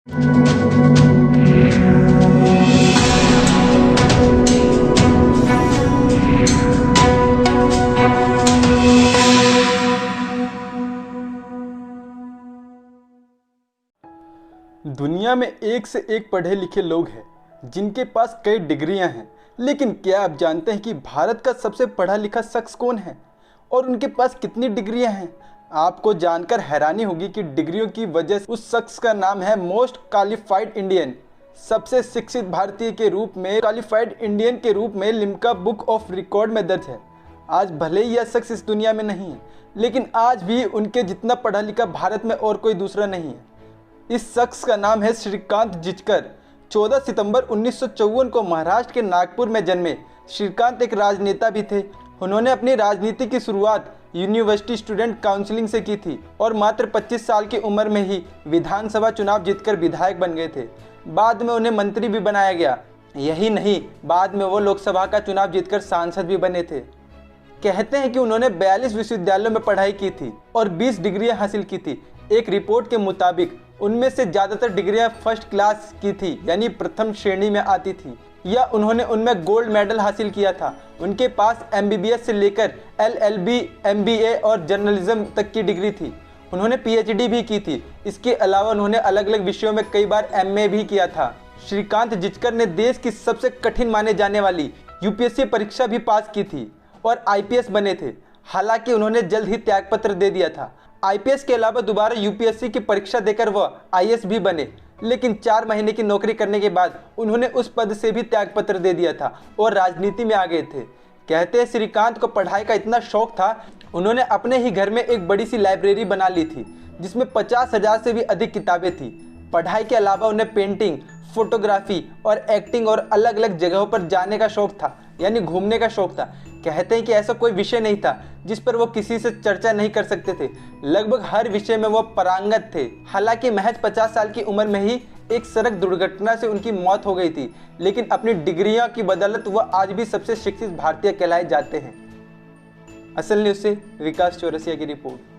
दुनिया में एक से एक पढ़े लिखे लोग हैं जिनके पास कई डिग्रियां हैं, लेकिन क्या आप जानते हैं कि भारत का सबसे पढ़ा लिखा शख्स कौन है और उनके पास कितनी डिग्रियां हैं? आपको जानकर हैरानी होगी कि डिग्रियों की वजह से उस शख्स का नाम है मोस्ट क्वालिफाइड इंडियन, सबसे शिक्षित भारतीय के रूप में क्वालिफाइड इंडियन के रूप में लिम्का बुक ऑफ रिकॉर्ड में दर्ज है। आज भले ही यह शख्स इस दुनिया में नहीं है, लेकिन आज भी उनके जितना पढ़ा लिखा भारत में और कोई दूसरा नहीं है। इस शख्स का नाम है श्रीकांत जिचकर। 14 सितंबर 1954 को महाराष्ट्र के नागपुर में जन्मे श्रीकांत एक राजनेता भी थे। उन्होंने अपनी राजनीति की शुरुआत यूनिवर्सिटी स्टूडेंट काउंसिलिंग से की थी और मात्र 25 साल की उम्र में ही विधानसभा चुनाव जीतकर विधायक बन गए थे। बाद में उन्हें मंत्री भी बनाया गया। यही नहीं, बाद में वो लोकसभा का चुनाव जीतकर सांसद भी बने थे। कहते हैं कि उन्होंने 42 विश्वविद्यालयों में पढ़ाई की थी और 20 डिग्रियां हासिल की थी। एक रिपोर्ट के मुताबिक उनमें से ज़्यादातर डिग्रियां फर्स्ट क्लास की थी, यानी प्रथम श्रेणी में आती थी, या उन्होंने उनमें गोल्ड मेडल हासिल किया था। उनके पास MBBS से लेकर LLB, MBA और जर्नलिज्म तक की डिग्री थी। उन्होंने PhD भी की थी। इसके अलावा उन्होंने अलग अलग विषयों में कई बार MA भी किया था। श्रीकांत जिचकर ने देश की सबसे कठिन माने जाने वाली UPSC परीक्षा भी पास की थी और IPS बने थे। हालांकि उन्होंने जल्द ही त्यागपत्र दे दिया था। IPS के अलावा दोबारा UPSC की परीक्षा देकर वह IAS भी बने, लेकिन 4 महीने की नौकरी करने के बाद उन्होंने उस पद से भी त्यागपत्र दे दिया था और राजनीति में आ गए थे। कहते हैं श्रीकांत को पढ़ाई का इतना शौक था, उन्होंने अपने ही घर में एक बड़ी सी लाइब्रेरी बना ली थी जिसमें 50,000 से भी अधिक किताबें थी। पढ़ाई के अलावा उन्हें पेंटिंग, फोटोग्राफी और एक्टिंग और अलग अलग जगहों पर जाने का शौक था, यानी घूमने का शौक था। कहते हैं कि ऐसा कोई विषय नहीं था जिस पर वो किसी से चर्चा नहीं कर सकते थे। लगभग हर विषय में वो पारंगत थे। हालांकि महज 50 साल की उम्र में ही एक सड़क दुर्घटना से उनकी मौत हो गई थी, लेकिन अपनी डिग्रियों की बदौलत वह आज भी सबसे शिक्षित भारतीय कहलाए जाते हैं। असल न्यूज़ से विकास चौरसिया की रिपोर्ट।